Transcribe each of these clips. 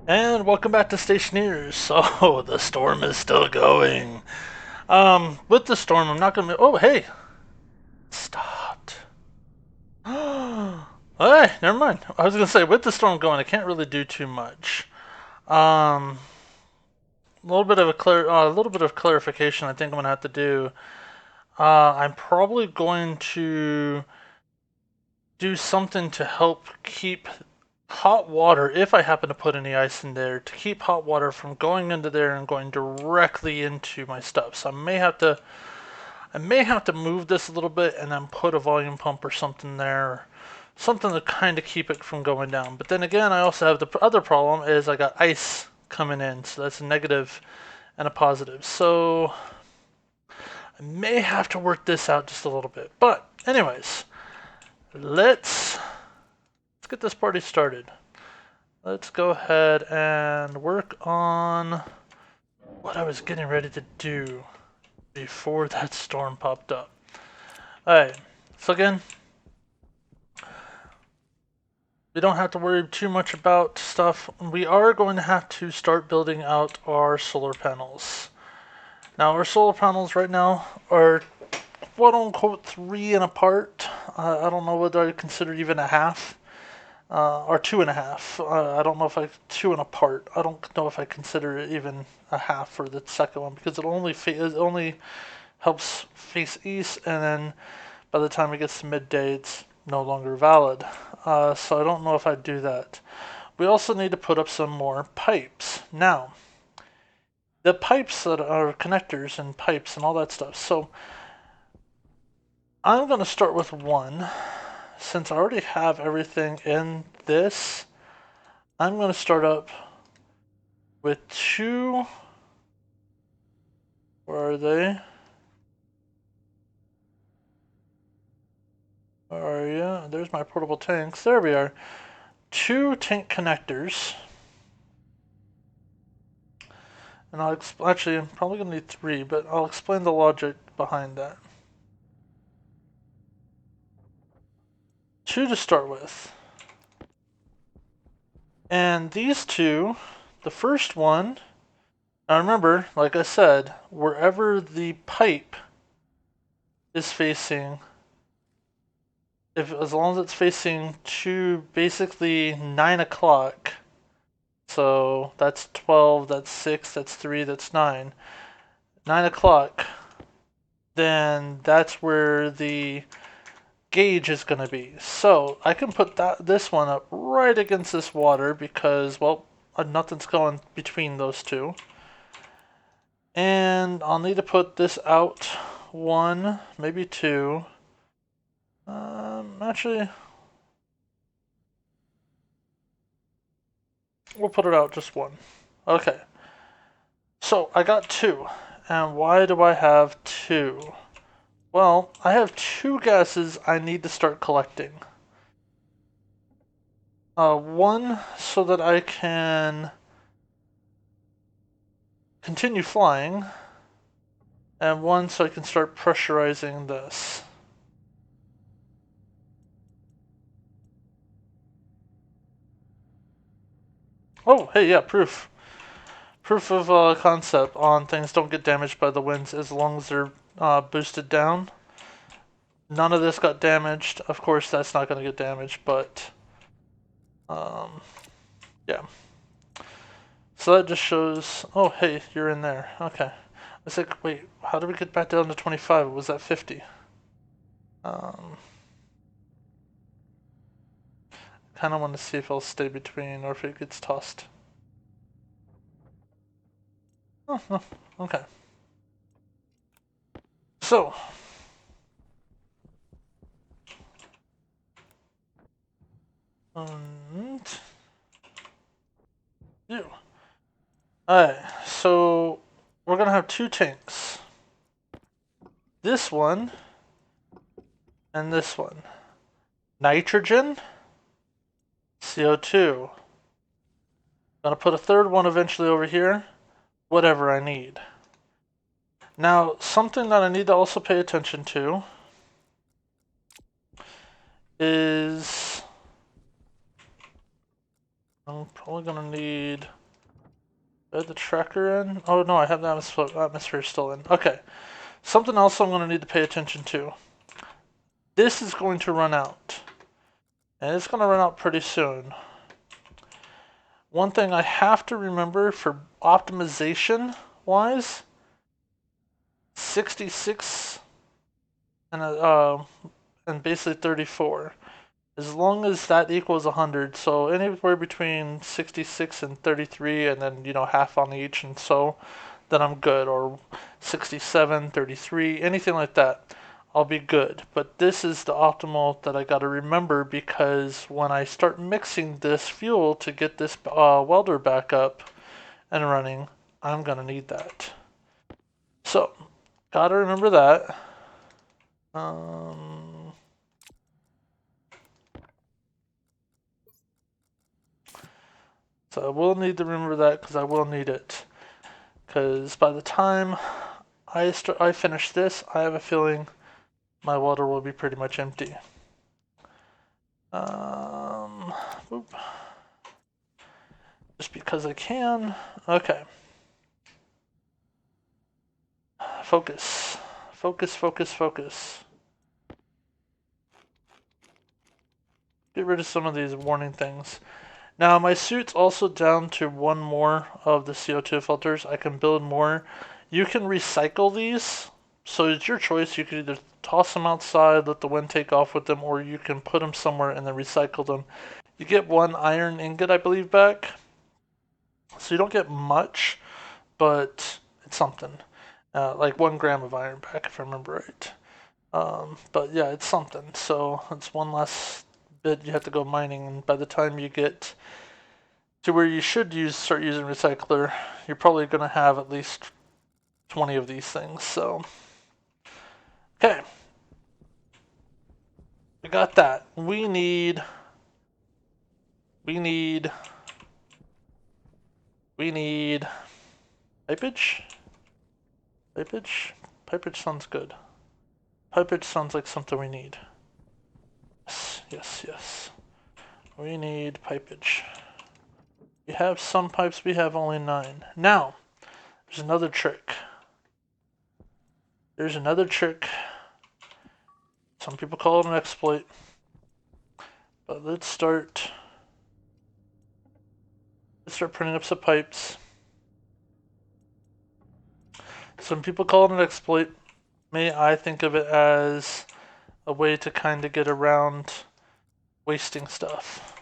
And welcome back to Stationeers. So the storm is still going. With the storm, I'm not gonna. Oh, hey, stopped. Hey, never mind. I was gonna say with the storm going, I can't really do too much. Um, a little bit of clarification. I think I'm gonna have to do. I'm probably going to do something to help keep hot water, if I happen to put any ice in there, to keep hot water from going into there and going directly into my stuff. So I may have to move this a little bit and then put a volume pump or something there, something to kind of keep it from going down. But then again, I also have the other problem is I got ice coming in, so that's a negative and a positive. So I may have to work this out just a little bit. But anyways, let's get this party started. Let's go ahead and work on what I was getting ready to do before that storm popped up. Alright, so again, we don't have to worry too much about stuff. We are going to have to start building out our solar panels. Now, our solar panels right now are quote unquote 3 and a part. I don't know whether I consider even a half. Or 2.5. I don't know if I 2 and a part. I don't know if I consider it even a half for the second one because it only helps face east, and then by the time it gets to midday, it's no longer valid. So I don't know if I'd do that. We also need to put up some more pipes. Now, the pipes that are connectors and pipes and all that stuff. So I'm going to start with one. Since I already have everything in this, I'm going to start up with 2. Where are they? Where are you? There's my portable tanks. There we are. 2 tank connectors. And actually, I'm probably going to need 3, but I'll explain the logic behind that. 2 to start with. And these 2, the first one, now remember, like I said, wherever the pipe is facing, as long as it's facing to basically 9 o'clock, so that's 12, that's 6, that's 3, that's 9. 9 o'clock, then that's where the gauge is going to be. So I can put this one up right against this water because, well, nothing's going between those two. And I'll need to put this out 1, maybe 2. Actually, we'll put it out just 1. Okay. So I got 2. And why do I have 2? Well, I have 2 gases I need to start collecting. 1 so that I can continue flying, and 1 so I can start pressurizing this. Oh, hey, yeah, proof. Proof of concept on things don't get damaged by the winds as long as they're boosted down. None of this got damaged. Of course, that's not going to get damaged, but yeah. So that just shows. Oh, hey, you're in there. Okay. I was like, wait, how did we get back down to 25? Was that 50? Kind of want to see if I'll stay between or if it gets tossed. Oh, no. Okay. So. And you. Alright, so we're gonna have 2 tanks. This one and this one. Nitrogen, CO2. Gonna put a third one eventually over here. Whatever I need. Now, something that I need to also pay attention to is I'm probably gonna need the tracker in. Oh no, I have the atmosphere still in. Okay. Something else I'm gonna need to pay attention to. This is going to run out. And it's gonna run out pretty soon. One thing I have to remember for optimization wise, 66 and basically 34. As long as that equals 100, so anywhere between 66 and 33, and then, half on each, and so, then I'm good. Or 67, 33, anything like that, I'll be good. But this is the optimal that I gotta remember, because when I start mixing this fuel to get this welder back up and running, I'm gonna need that. So, gotta remember that. So I will need to remember that, because I will need it. Because by the time I finish this, I have a feeling my water will be pretty much empty. Boop. Just because I can. Okay. Focus. Focus, focus, focus. Get rid of some of these warning things. Now, my suit's also down to one more of the CO2 filters. I can build more. You can recycle these, so it's your choice. You can either toss them outside, let the wind take off with them, or you can put them somewhere and then recycle them. You get one iron ingot, I believe, back. So you don't get much, but it's something. Like 1 gram of iron back, if I remember right. But yeah, it's something. So it's one less bit you have to go mining, and by the time you get to where you should start using recycler, you're probably going to have at least 20 of these things. So, okay, we got that. We need pipage. Pipage sounds good. Pipage sounds like something we need. Yes. We need pipage. We have some pipes, we have only 9. Now, there's another trick. Some people call it an exploit. But let's start printing up some pipes. Some people call it an exploit. I think of it as a way to kind of get around wasting stuff.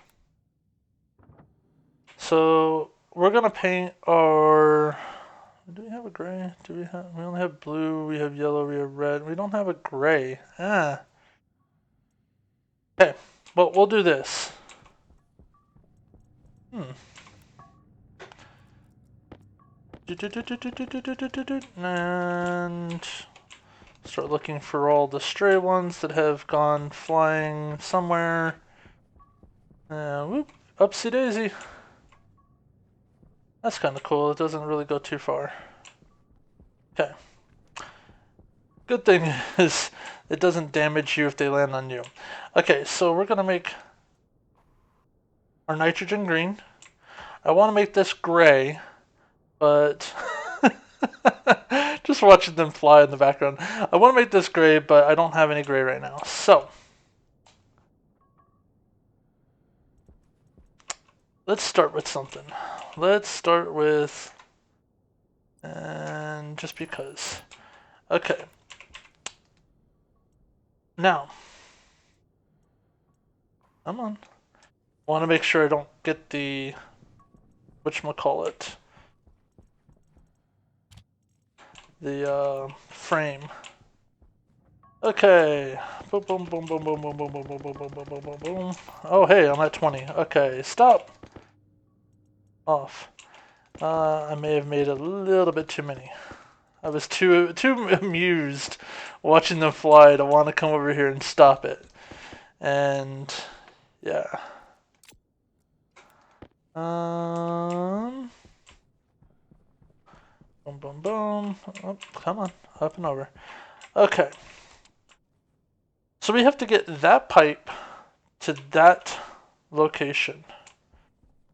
So we're gonna paint our. Do we have a gray? We only have blue. We have yellow. We have red. We don't have a gray. Okay. Well, we'll do this. And start looking for all the stray ones that have gone flying somewhere. Whoop, upsy daisy. That's kind of cool. It doesn't really go too far. Okay. Good thing is it doesn't damage you if they land on you. Okay, so we're gonna make our nitrogen green. I want to make this gray, but just watching them fly in the background. I want to make this gray, but I don't have any gray right now. So let's start with something. Let's start with, and just because. Okay. Now, come on. I want to make sure I don't get the, whatchamacallit, the frame. Okay. Boom, boom, boom, boom, boom, boom, boom, boom, boom, boom, boom, boom, boom, boom, boom. Oh, hey, I'm at 20. Okay, stop. Off. I may have made a little bit too many. I was too amused watching them fly to want to come over here and stop it. And yeah. Boom, boom, boom. Oh, come on, up and over. Okay. So we have to get that pipe to that location.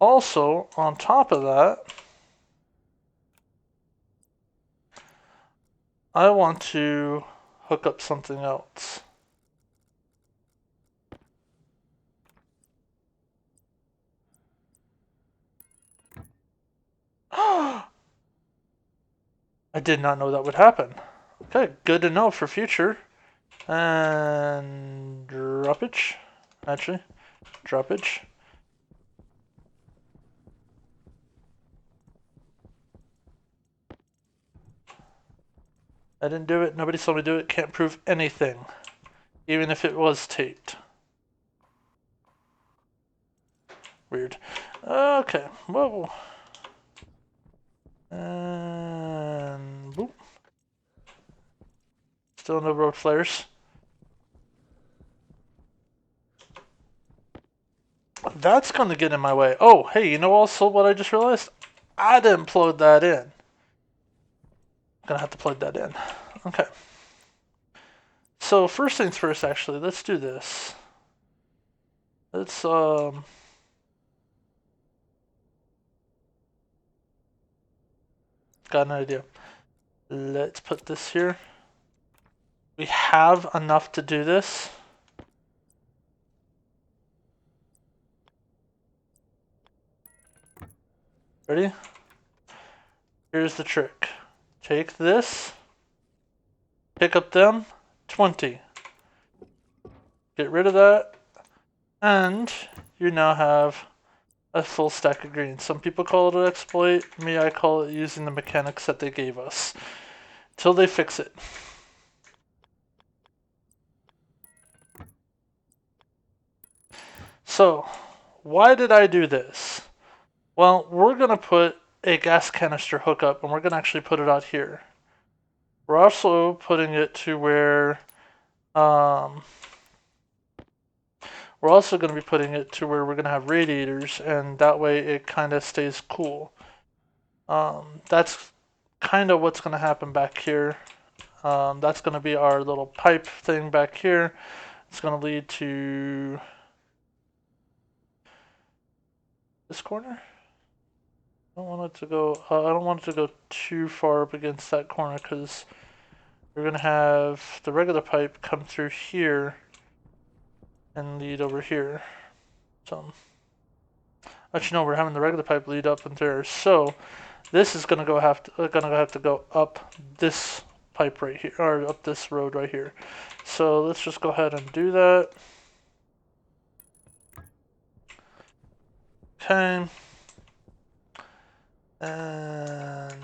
Also, on top of that, I want to hook up something else. I did not know that would happen. Okay, good to know for future. And droppage. Actually, droppage. I didn't do it. Nobody saw me do it. Can't prove anything. Even if it was taped. Weird. Okay. Whoa. And boop. Still no road flares. That's going to get in my way. Oh, hey, you know also what I just realized? I didn't plug that in. I'm going to have to plug that in. Okay. So first things first, actually, let's do this. Let's, got an idea. Let's put this here. We have enough to do this. Ready? Here's the trick. Take this, pick up them, 20. Get rid of that, and you now have a full stack of green. Some people call it an exploit. Me, I call it using the mechanics that they gave us. Till they fix it. So, why did I do this? Well, we're going to put a gas canister hookup, and we're going to actually put it out here. We're also putting it to where, we're also going to be putting it to where we're going to have radiators, and that way it kind of stays cool. That's kind of what's going to happen back here. That's going to be our little pipe thing back here. It's going to lead to this corner. I don't want it to go. I don't want it to go too far up against that corner because we're going to have the regular pipe come through here and lead over here. So, actually, no, we're having the regular pipe lead up and there. So, this is going to have to go up this pipe right here, or up this road right here. So let's just go ahead and do that. Okay. And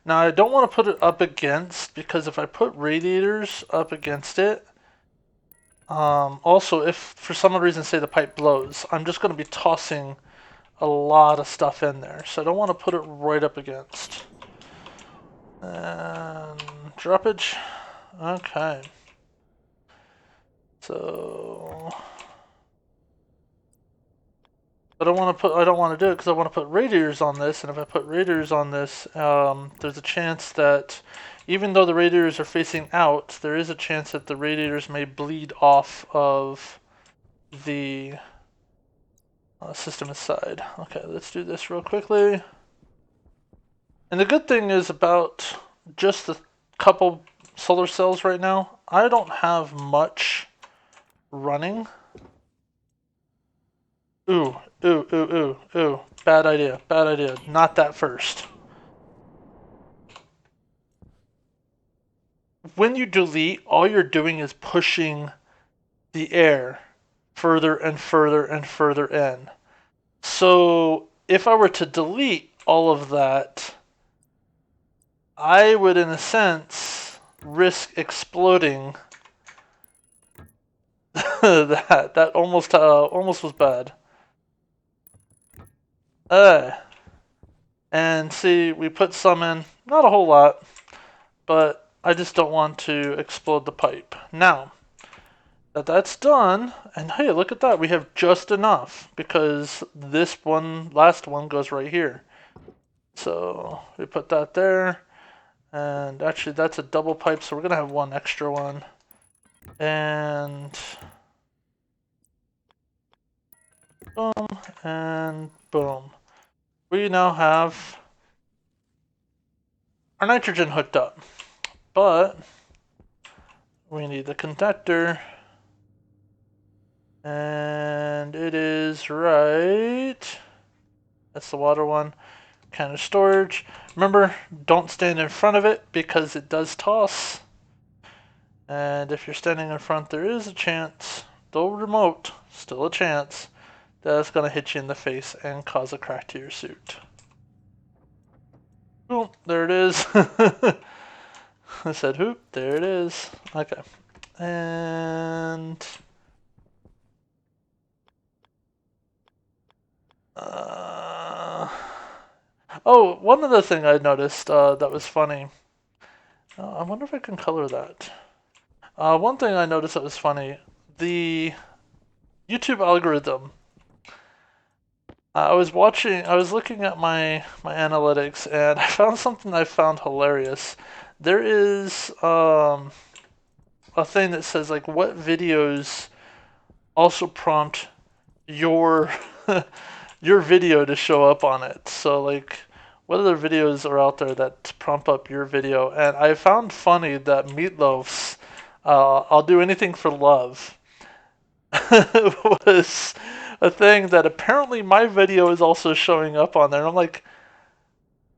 now I don't want to put it up against, because if I put radiators up against it, also if for some reason say the pipe blows, I'm just going to be tossing a lot of stuff in there. So I don't want to put it right up against. And droppage. Okay. So I don't want to do it because I want to put radiators on this, and if I put radiators on this, there's a chance that even though the radiators are facing out, there is a chance that the radiators may bleed off of the system aside. Okay, let's do this real quickly. And the good thing is about just a couple solar cells right now, I don't have much running. Ooh. Bad idea. Not that first. When you delete, all you're doing is pushing the air further and further and further in. So if I were to delete all of that, I would, in a sense, risk exploding that almost was bad. And see, we put some in, not a whole lot, but I just don't want to explode the pipe. Now, that's done, and hey, look at that, we have just enough, because this last one goes right here. So, we put that there, and actually that's a double pipe, so we're going to have one extra one. and boom, and boom. We now have our nitrogen hooked up, but we need the conductor, and it is right. That's the water one. Kind of storage. Remember, don't stand in front of it because it does toss. And if you're standing in front, there is a chance, though remote, still a chance, that it's going to hit you in the face and cause a crack to your suit. Boom, there it is. I said, "Hoop, there it is." Okay. And oh, one other thing I noticed that was funny. I wonder if I can color that. One thing I noticed that was funny. The YouTube algorithm. I was looking at my analytics, and I found something I found hilarious. There is a thing that says like what videos also prompt your your video to show up on it. So like what other videos are out there that prompt up your video? And I found funny that Meatloaf's I'll do anything for love was a thing that apparently my video is also showing up on there. And I'm like,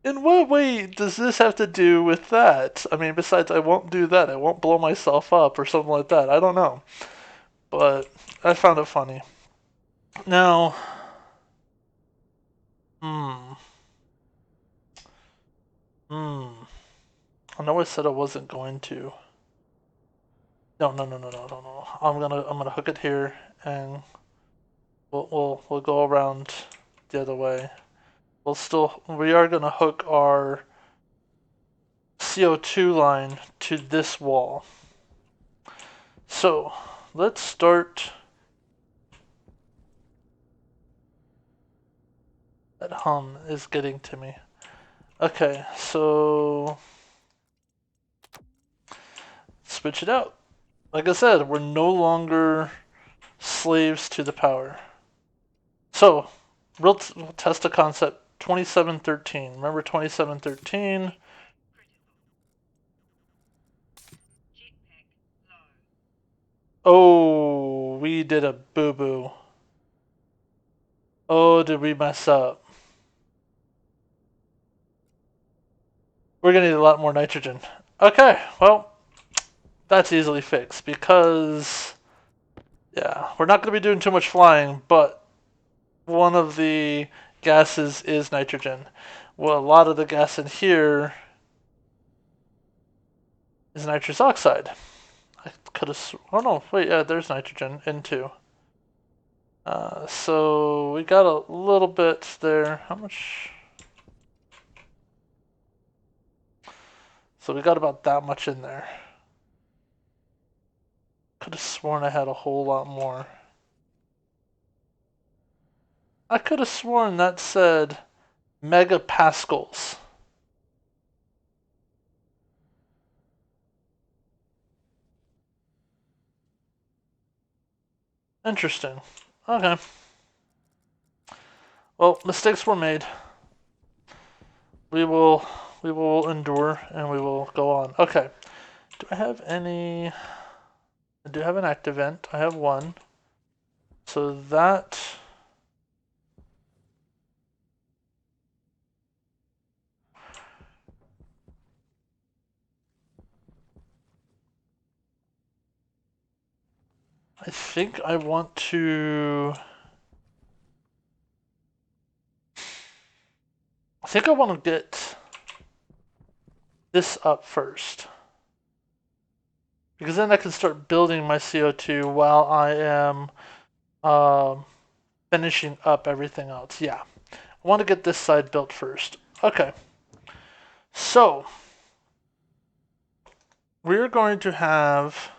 in what way does this have to do with that? I mean, besides, I won't do that. I won't blow myself up or something like that. I don't know. But I found it funny. Now, hmm, hmm. I know I said I wasn't going to. No, no, no, no, no, no, no. I'm gonna hook it here, and we'll go around the other way. We are gonna hook our CO2 line to this wall. So let's start. That hum is getting to me. Okay, so switch it out. Like I said, we're no longer slaves to the power. So, we'll test a concept 2713. Remember 2713? Oh, we did a boo-boo. Oh, did we mess up? We're gonna need a lot more nitrogen. Okay, well, that's easily fixed because, yeah, we're not gonna be doing too much flying, but one of the gases is nitrogen. Well, a lot of the gas in here is nitrous oxide. I could have. Oh no, wait, yeah, there's nitrogen in two. So we got a little bit there. How much? So we got about that much in there. Could have sworn I had a whole lot more. I could have sworn that said megapascals. Interesting. Okay. Well, mistakes were made. We will we will endure and we will go on. Okay. Do I have any? I do have an active vent. I have one. So that. I think I want to. I think I want to get this up first. Because then I can start building my CO2 while I am finishing up everything else. Yeah. I want to get this side built first. Okay. So, we're going to have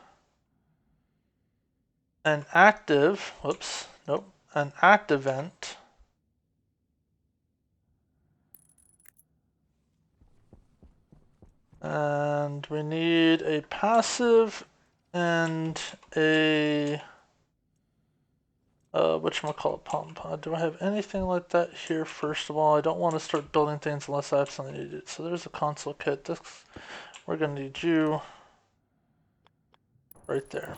an active, whoops, nope, an active vent. And we need a passive and a whatchamacallit pump. Do I have anything like that here? First of all, I don't want to start building things unless I absolutely need it. So there's a console kit. This, we're gonna need you right there.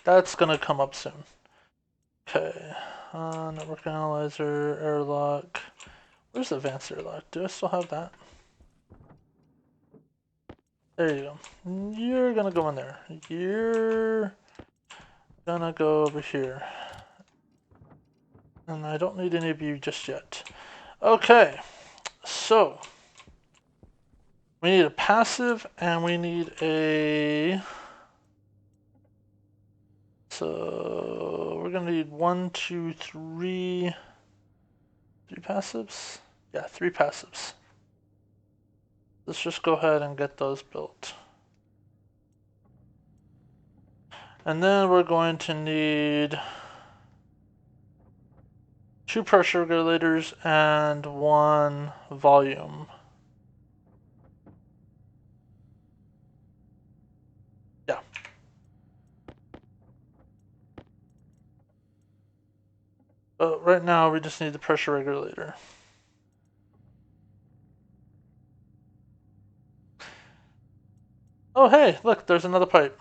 That's gonna come up soon. Okay. Network analyzer, airlock. Where's the advanced airlock? Do I still have that? There you go. You're gonna go in there. You're gonna go over here. And I don't need any of you just yet. Okay. So we need a passive and we need a... So we're gonna need 1, 2, 3... 3 passives? Yeah, 3 passives. Let's just go ahead and get those built. And then we're going to need 2 pressure regulators and 1 volume. Yeah. But right now we just need the pressure regulator. Oh hey, look, there's another pipe.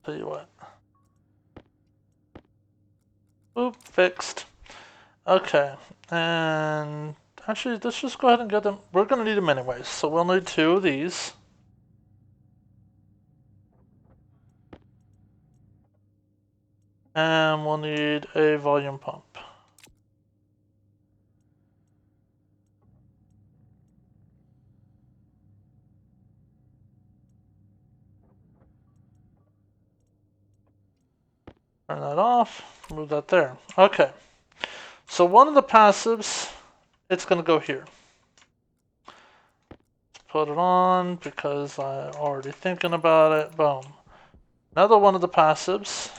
Tell you what. Boop, fixed. Okay, and actually let's just go ahead and get them. We're gonna need them anyways, so we'll need 2 of these. And we'll need a volume pump. Turn that off, move that there. Okay, so one of the passives, it's gonna go here. Let's put it on because I'm already thinking about it, boom. Another one of the passives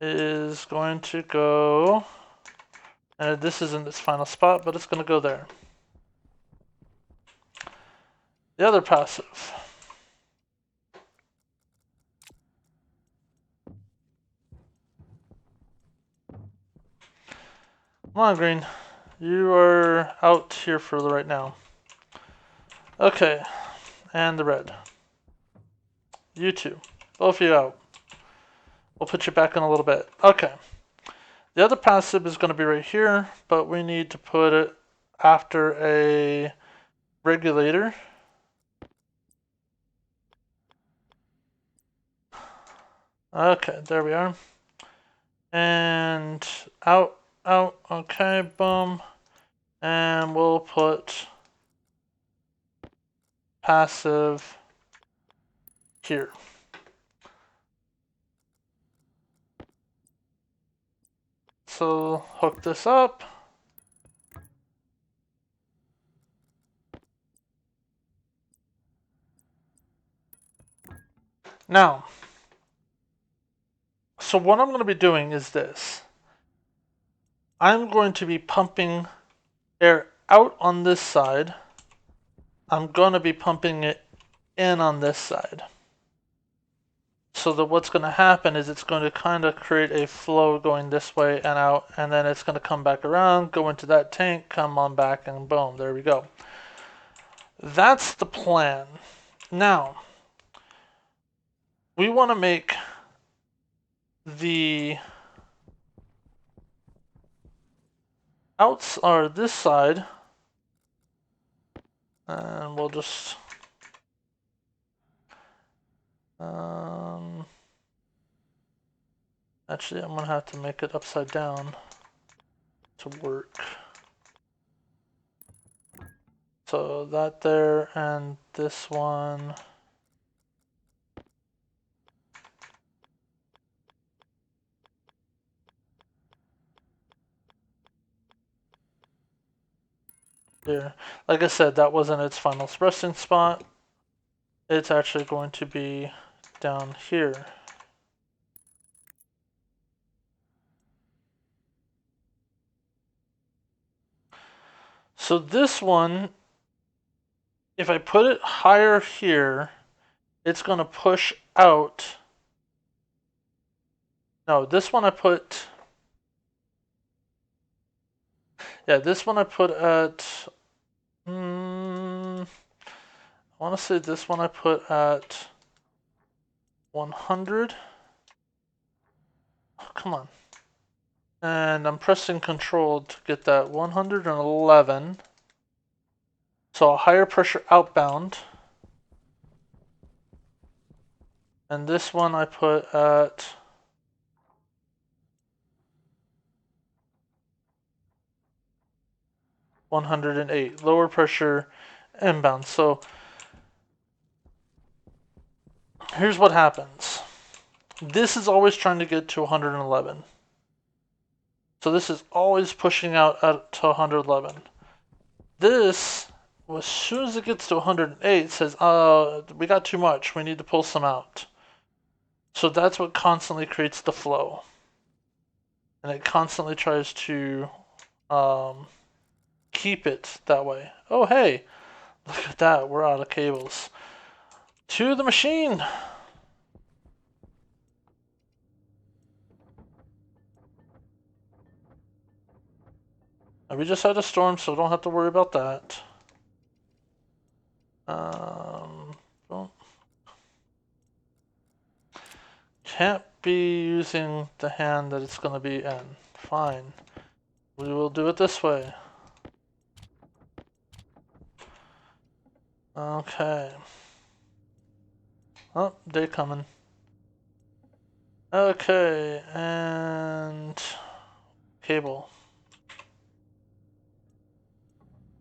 is going to go, and this isn't its final spot, but it's gonna go there. The other passive. Come on, green. You are out here for the right now. Okay, and the red. You two. Both of you out. We'll put you back in a little bit. Okay. The other passive is going to be right here, but we need to put it after a regulator. Okay, there we are. And out, out. Okay, boom. And we'll put passive here. So hook this up. Now, so what I'm going to be doing is this. I'm going to be pumping air out on this side. I'm going to be pumping it in on this side. So that what's going to happen is it's going to kind of create a flow going this way and out, and then it's going to come back around, go into that tank, come on back, and boom, there we go. That's the plan. Now, we want to make the outs or this side, and we'll just actually I'm gonna have to make it upside down to work. So that there and this one. There. Like I said, that wasn't its final resting spot. It's actually going to be down here. So this one, if I put it higher here, it's going to push out. No, this one I put. Yeah, this one I put at. I want to say this one I put at 100. Oh, come on. And I'm pressing Control to get that 111. So a higher pressure outbound. And this one I put at 108. Lower pressure inbound. So here's what happens. This is always trying to get to 111. So this is always pushing out to 111. This, as soon as it gets to 108, says, we got too much. We need to pull some out. So that's what constantly creates the flow. And it constantly tries to keep it that way. Oh, hey, look at that. We're out of cables. To the machine. We just had a storm, so don't have to worry about that. Can't be using the hand that it's going to be in. Fine. We will do it this way. Okay. Oh, day coming. Okay, and cable.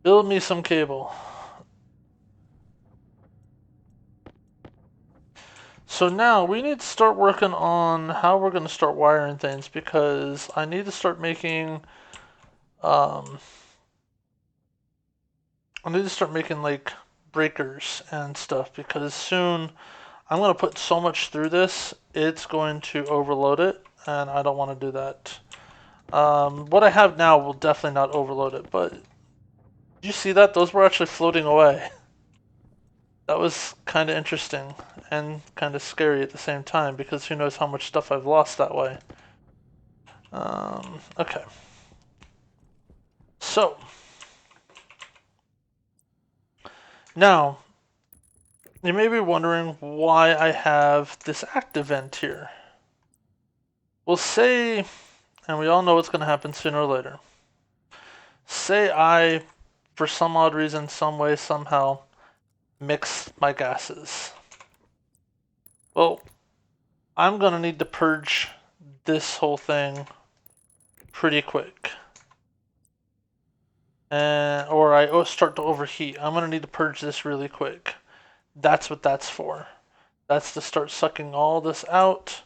Build me some cable. So now we need to start working on how we're going to start wiring things, because I need to start making like breakers and stuff, because soon I'm going to put so much through this, it's going to overload it, and I don't want to do that. What I have now will definitely not overload it, but did you see that? Those were actually floating away. That was kind of interesting and kind of scary at the same time, because who knows how much stuff I've lost that way. Okay. So, now, you may be wondering why I have this active vent here. We'll say, and we all know what's going to happen sooner or later. Say I, for some odd reason, some way, somehow, mix my gases. Well, I'm going to need to purge this whole thing pretty quick. Or I start to overheat. I'm going to need to purge this really quick. That's what that's for. That's to start sucking all this out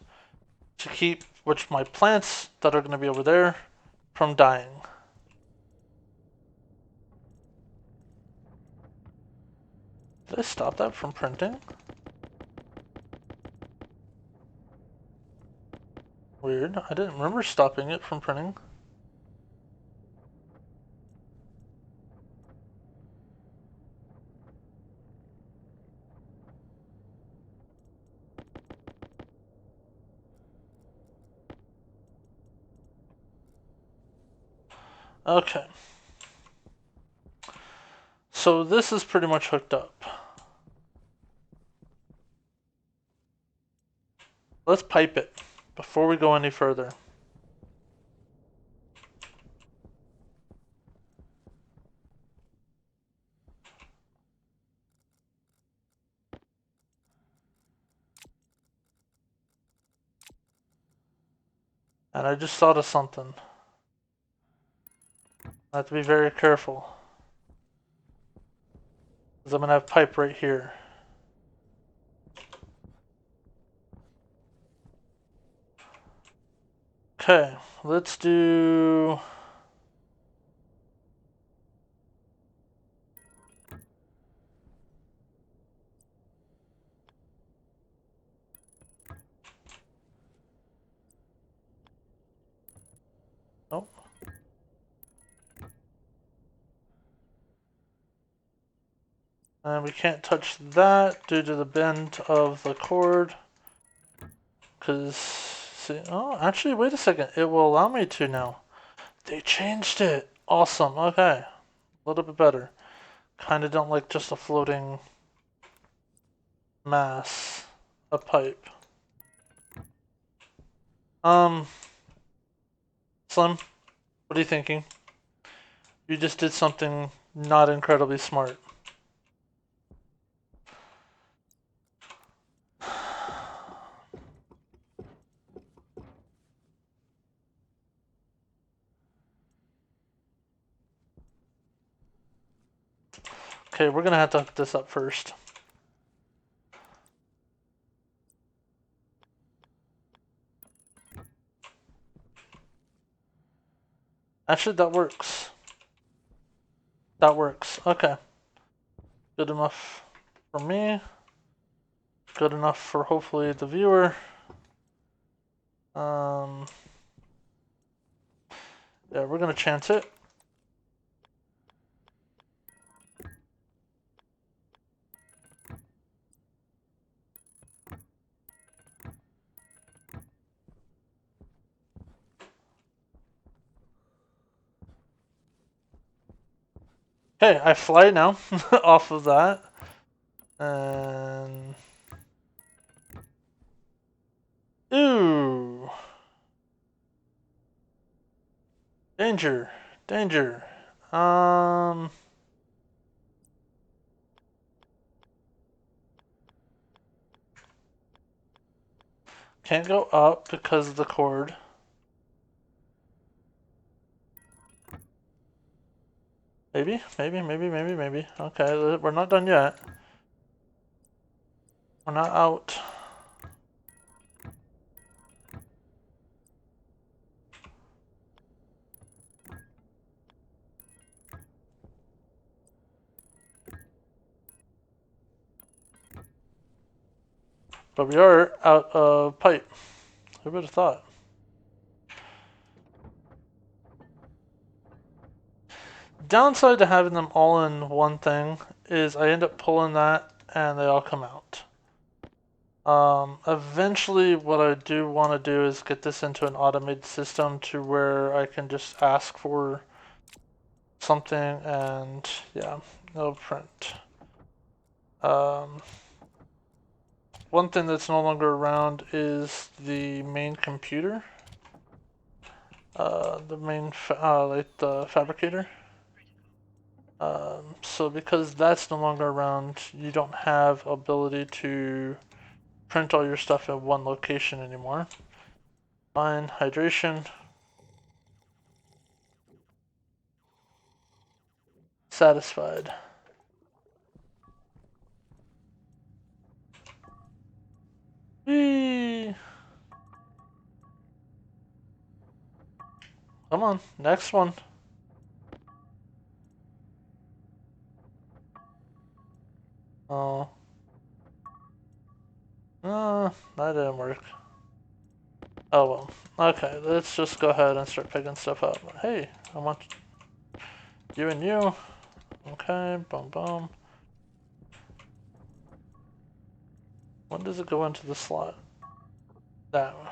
to keep my plants that are going to be over there from dying. Did I stop that from printing? Weird. I didn't remember stopping it from printing. Okay. So this is pretty much hooked up. Let's pipe it before we go any further. And I just thought of something. I have to be very careful, because I'm going to have pipe right here. Okay, let's do... Oh. And we can't touch that due to the bend of the cord. Because, see, oh, actually, wait a second. It will allow me to now. They changed it. Awesome. Okay. A little bit better. Kind of don't like just a floating mass. A pipe. Slim, what are you thinking? You just did something not incredibly smart. Okay, we're gonna have to hook this up first. Actually, that works. That works. Okay. Good enough for me. Good enough for hopefully the viewer. Yeah, we're gonna chance it. Hey, I fly now off of that. And ooh. Danger. Danger. Can't go up because of the cord. Maybe. Okay, we're not done yet. We're not out. But we are out of pipe. Who would have thought? Downside to having them all in one thing is I end up pulling that and they all come out. Eventually what I do want to do is get this into an automated system to where I can just ask for something and yeah, it'll print. One thing that's no longer around is the main computer. The main, like the fabricator. So because that's no longer around, you don't have ability to print all your stuff at one location anymore. Fine, hydration. Satisfied. Whee! Come on, next one. Oh. That didn't work. Oh well. Okay, let's just go ahead and start picking stuff up. Hey, I want you and you. Okay, boom, boom. When does it go into the slot? That one.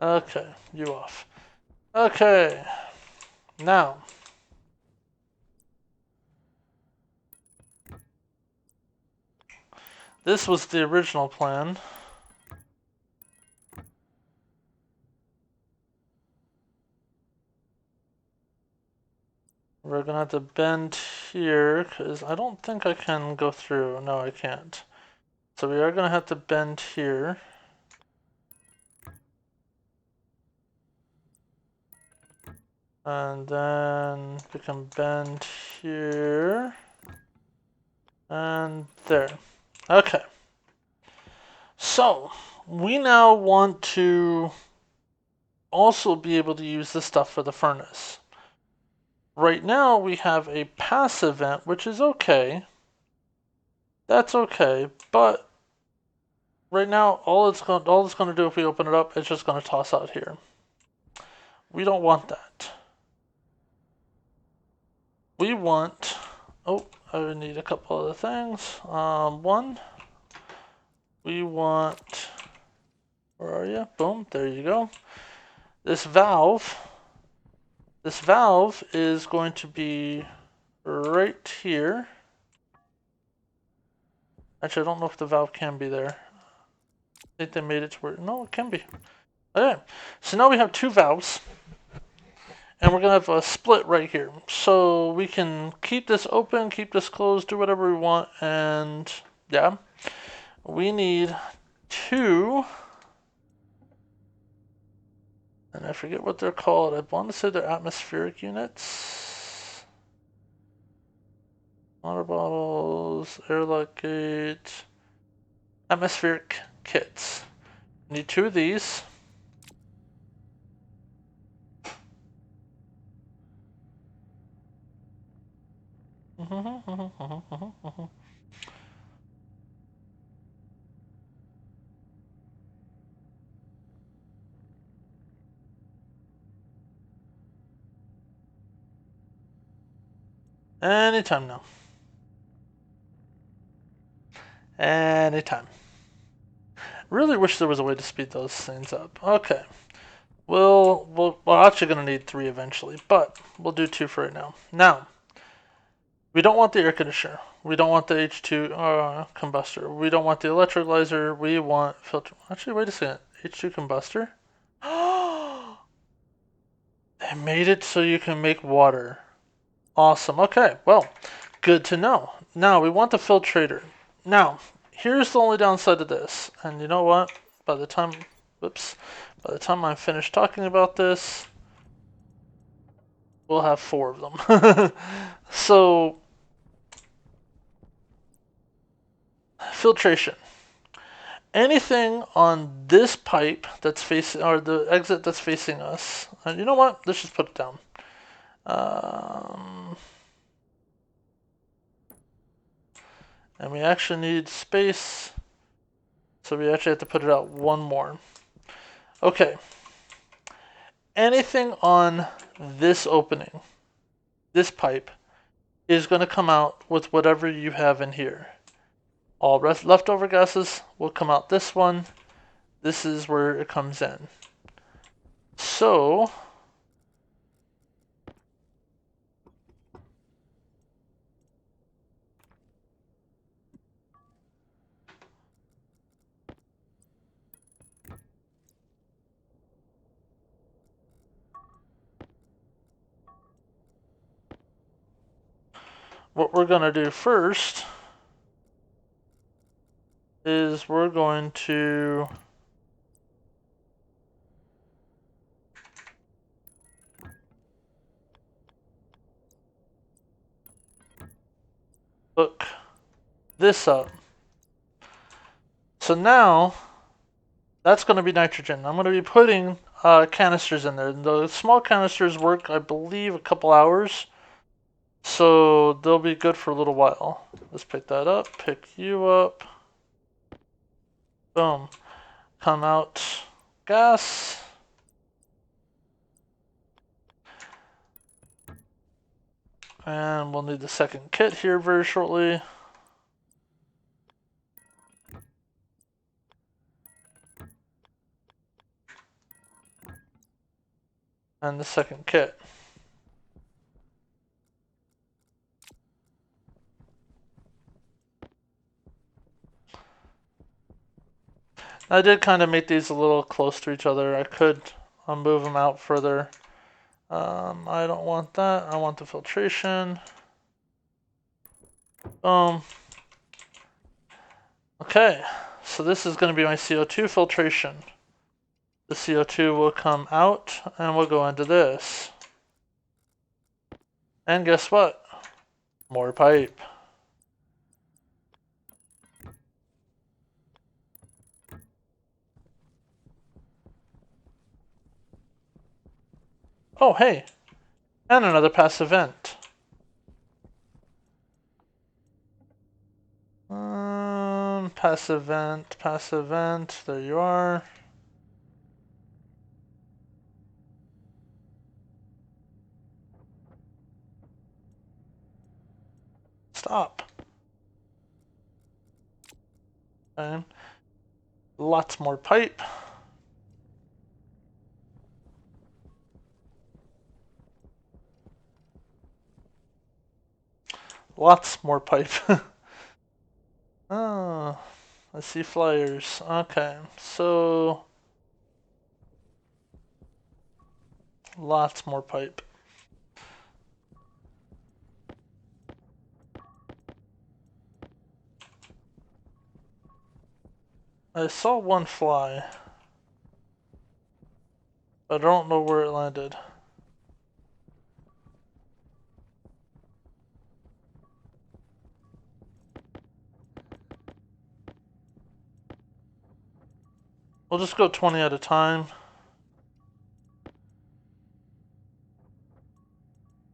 Okay, you off. Okay, now. This was the original plan. We're gonna have to bend here, because I don't think I can go through. No, I can't. So we are gonna have to bend here. And then we can bend here. And there. Okay. So, we now want to also be able to use this stuff for the furnace. Right now we have a pass event, which is okay. That's okay, but right now all it's going to do if we open it up, it's just going to toss out here. We don't want that. we want, oh, I need a couple other things. One, we want, where are you? Boom, there you go. This valve is going to be right here. Actually, I don't know if the valve can be there. I think they made it to where, no, it can be. Okay, so now we have two valves. And we're going to have a split right here. So we can keep this open, keep this closed, do whatever we want. And yeah, we need two. And I forget what they're called. I want to say they're atmospheric units. Water bottles, airlock gate, atmospheric kits. Need two of these. Anytime now. Anytime. Really wish there was a way to speed those things up. Okay. We're actually going to need three eventually, but we'll do two for right now. Now, we don't want the air conditioner. We don't want the H2 combustor. We don't want the electrolyzer. We want filter. Actually, wait a second. H2 combustor? They made it so you can make water. Awesome. Okay, well, good to know. Now, we want the filtrator. Now, here's the only downside to this. And you know what? By the time, whoops, by the time I'm finished talking about this, we'll have four of them. So, filtration. Anything on this pipe that's facing, or the exit that's facing us, and you know what? Let's just put it down. And we actually need space, so we actually have to put it out one more. Okay. Anything on this opening, this pipe, is going to come out with whatever you have in here. All leftover gases will come out this one. This is where it comes in. So, what we're going to do first is we're going to hook this up. So now that's going to be nitrogen. I'm going to be putting canisters in there. The small canisters work, I believe, a couple hours. So they'll be good for a little while. Let's pick that up, pick you up. Boom. Come out gas. And we'll need the second kit here very shortly. And the second kit. I did kind of make these a little close to each other. I could move them out further. I don't want that. I want the filtration. Boom. Okay, so this is going to be my CO2 filtration. The CO2 will come out and we'll go into this. And guess what? More pipe. Oh, hey, and another passive vent. Passive vent, there you are. Stop. Okay. Lots more pipe. Lots more pipe. Oh, I see flyers. Okay, so lots more pipe. I saw one fly, but I don't know where it landed. We'll just go 20 at a time.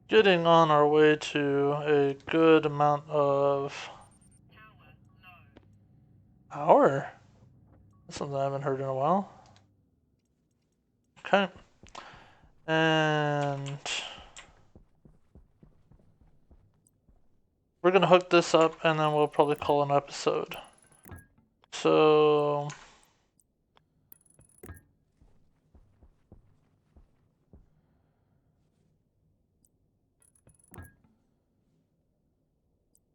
Getting on our way to a good amount of power. That's something I haven't heard in a while. Okay. And we're gonna hook this up and then we'll probably call an episode. So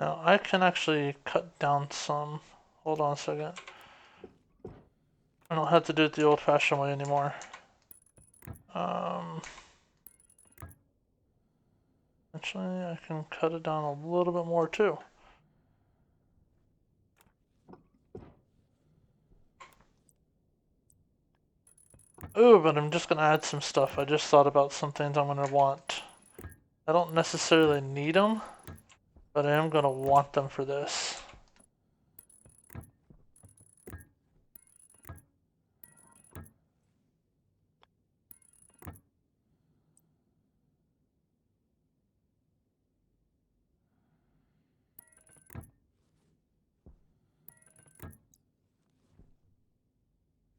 now I can actually cut down some. Hold on a second. I don't have to do it the old-fashioned way anymore. Actually, I can cut it down a little bit more too. Ooh, but I'm just gonna add some stuff. I just thought about some things I'm gonna want. I don't necessarily need them, but I am gonna want them for this.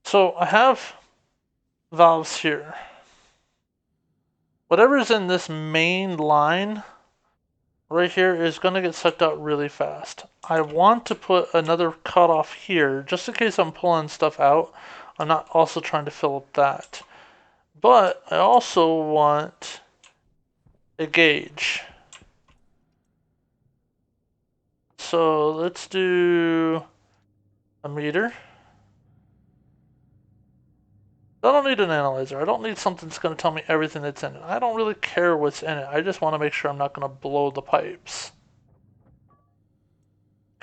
So I have valves here. Whatever's in this main line right here is going to get sucked out really fast. I want to put another cutoff here just in case I'm pulling stuff out. I'm not also trying to fill up that. But I also want a gauge. So let's do a meter. I don't need an analyzer. I don't need something that's going to tell me everything that's in it. I don't really care what's in it. I just want to make sure I'm not going to blow the pipes.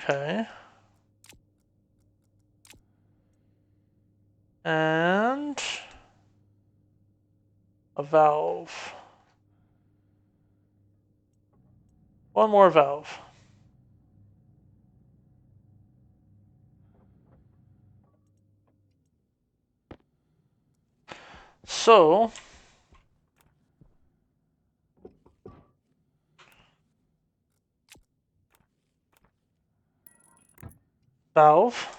Okay. And a valve. One more valve. So valve,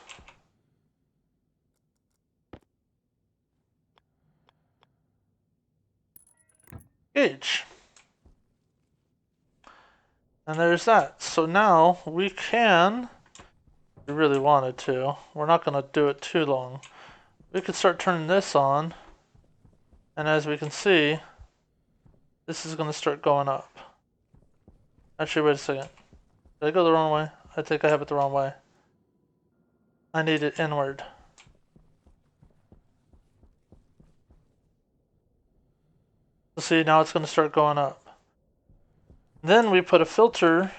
gauge. And there's that. So now we can, if we really wanted to, we're not going to do it too long. We could start turning this on. And as we can see, this is going to start going up. Actually, wait a second. Did I go the wrong way? I think I have it the wrong way. I need it inward. See, now it's going to start going up. Then we put a filter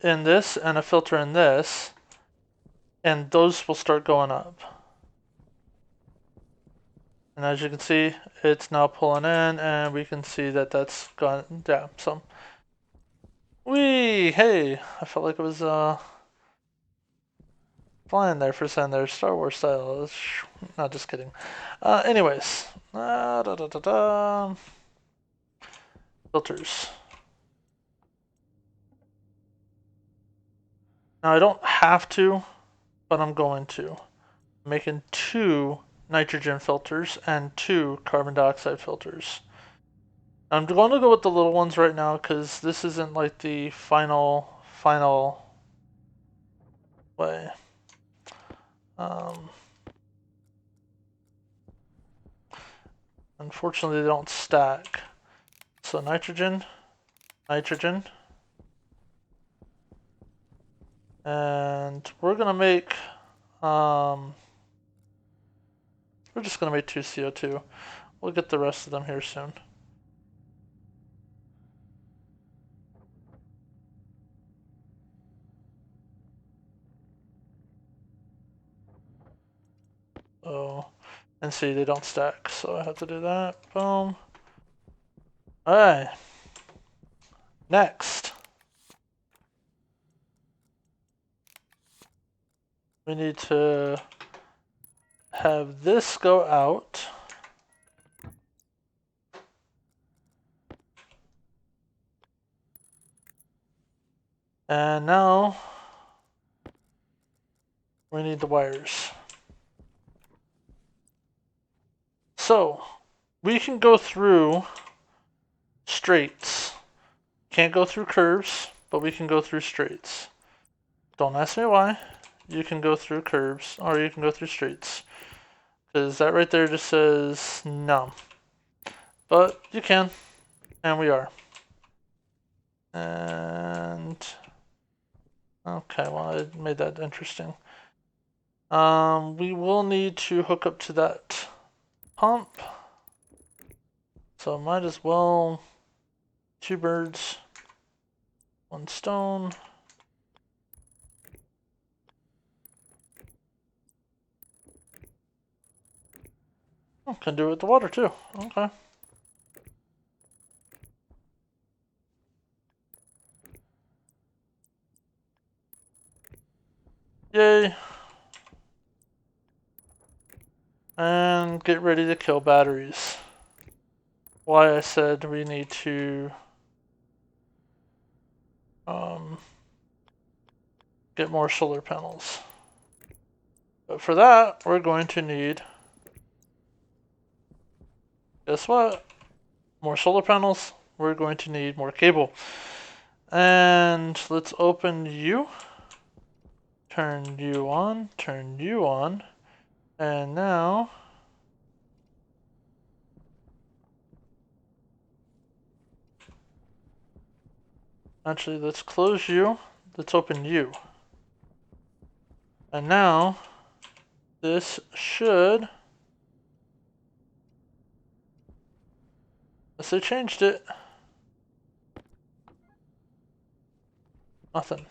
in this and a filter in this, and those will start going up. And as you can see, it's now pulling in, and we can see that that's gone down. So, wee, hey, I felt like it was flying there for a second there, Star Wars style. Not just kidding. Anyways, filters. Now I don't have to, but I'm going to. I'm making 2 nitrogen filters and 2 carbon dioxide filters. I'm going to go with the little ones right now because this isn't like the final way. Unfortunately, they don't stack. So nitrogen, nitrogen. And we're gonna make, we're just gonna make 2 CO2. We'll get the rest of them here soon. Oh, and see, they don't stack, so I have to do that. Boom. Alright. Next. We need to have this go out. And now we need the wires. So we can go through straights. Can't go through curves, but we can go through straights. Don't ask me why. You can go through curves, or you can go through straights. Because that right there just says no. But you can, and we are. And okay, well, I made that interesting. We will need to hook up to that pump. So might as well 2 birds, 1 stone. Oh, can do it with the water too. Okay. Yay. And get ready to kill batteries. Why I said we need to get more solar panels. But for that, we're going to need, guess what? More solar panels. We're going to need more cable. And let's open you. Turn you on. Turn you on. And now actually, let's close you. Let's open you. And now, this should, unless they changed it, nothing.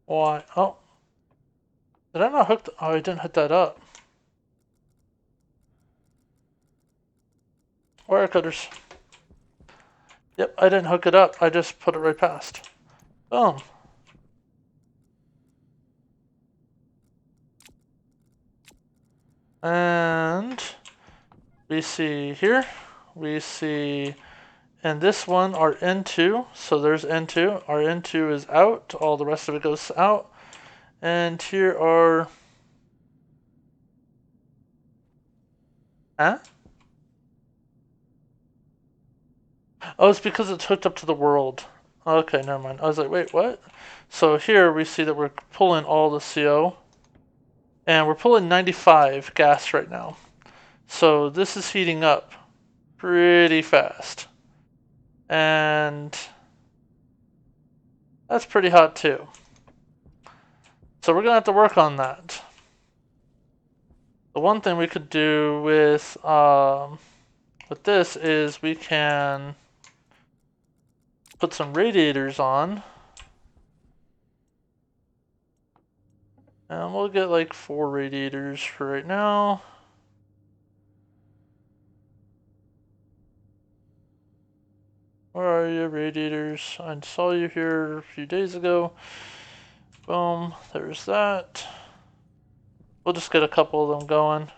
Why? Oh, did I not hook the, oh, I didn't hook that up. Wire cutters. Yep, I didn't hook it up. I just put it right past. Boom. And we see here, we see in this one our N2. So there's N2. Our N2 is out. All the rest of it goes out. And here are, huh? Oh, it's because it's hooked up to the world. Okay, never mind. I was like, wait, what? So here we see that we're pulling all the CO. And we're pulling 95 gas right now. So this is heating up pretty fast. And that's pretty hot too. So we're going to have to work on that. The one thing we could do with this is we can put some radiators on. And we'll get like 4 radiators for right now. Where are you, radiators? I saw you here a few days ago. Boom, there's that. We'll just get a couple of them going.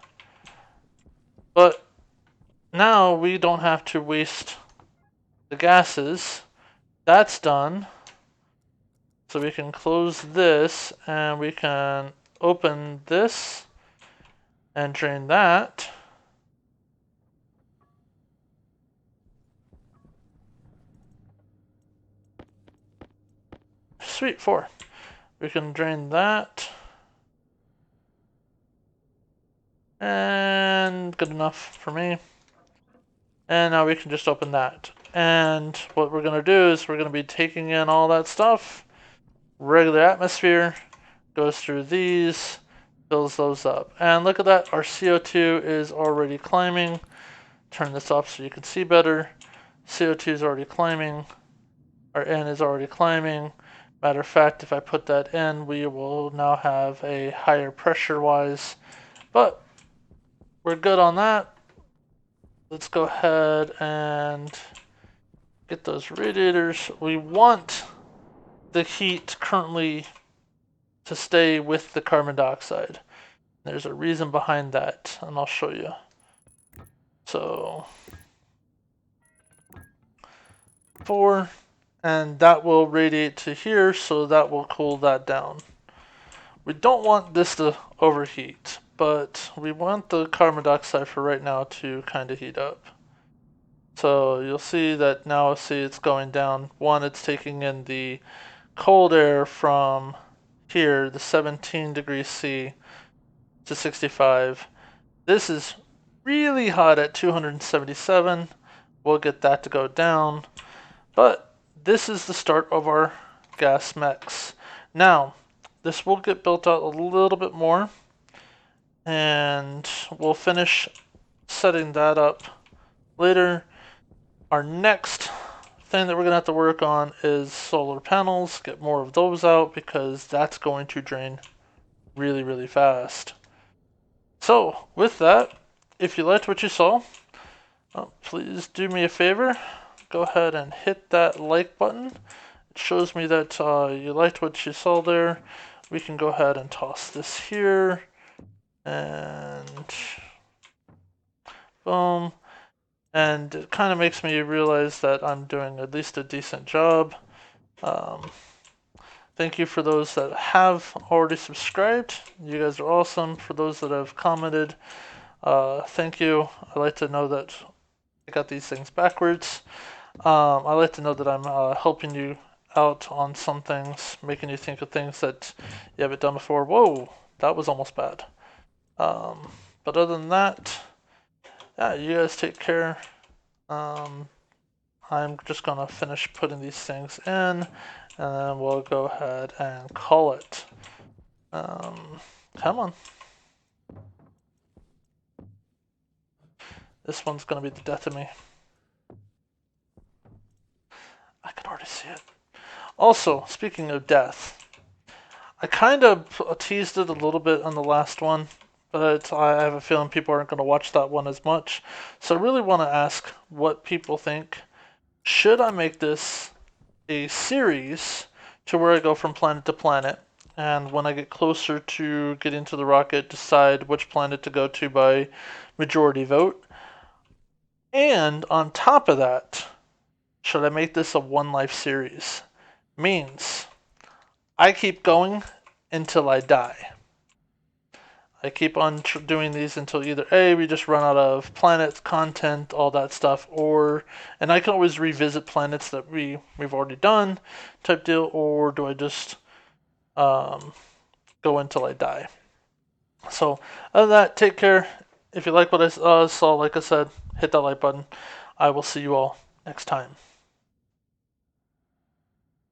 But now we don't have to waste the gases. That's done. So we can close this and we can open this and drain that. Sweet, 4. We can drain that. And good enough for me. And now we can just open that. And what we're going to do is we're going to be taking in all that stuff. Regular atmosphere goes through these, fills those up. And look at that, our CO2 is already climbing. Turn this off so you can see better. CO2 is already climbing. Our N is already climbing. Matter of fact, if I put that in, we will now have a higher pressure wise. But we're good on that. Let's go ahead and get those radiators. We want the heat currently to stay with the carbon dioxide. There's a reason behind that, and I'll show you. So 4, and that will radiate to here, so that will cool that down. We don't want this to overheat, but we want the carbon dioxide for right now to kind of heat up. So you'll see that now, see it's going down. One, it's taking in the cold air from here, the 17 degrees C to 65. This is really hot at 277. We'll get that to go down. But this is the start of our gas mix. Now, this will get built out a little bit more, and we'll finish setting that up later. Our next thing that we're going to have to work on is solar panels, get more of those out because that's going to drain really, really fast. So, with that, if you liked what you saw, please do me a favor. Go ahead and hit that like button. It shows me that you liked what you saw there. We can go ahead and toss this here. And boom. And it kind of makes me realize that I'm doing at least a decent job. Thank you for those that have already subscribed. You guys are awesome. For those that have commented, thank you. I like to know that I got these things backwards. I like to know that I'm helping you out on some things, making you think of things that you haven't done before. Whoa, that was almost bad. But other than that, yeah, you guys take care. I'm just gonna finish putting these things in, and then we'll go ahead and call it. Come on. This one's gonna be the death of me. I can already see it. Also, speaking of death, I kind of teased it a little bit on the last one, but I have a feeling people aren't going to watch that one as much. So I really want to ask what people think. Should I make this a series to where I go from planet to planet, and when I get closer to getting to the rocket, decide which planet to go to by majority vote? And on top of that, should I make this a one life series? Means I keep going until I die. I keep on doing these until either A, we just run out of planets, content, all that stuff, or, and I can always revisit planets that we've already done, type deal, or do I just go until I die? So, other than that, take care. If you like what I saw, like I said, hit that like button. I will see you all next time.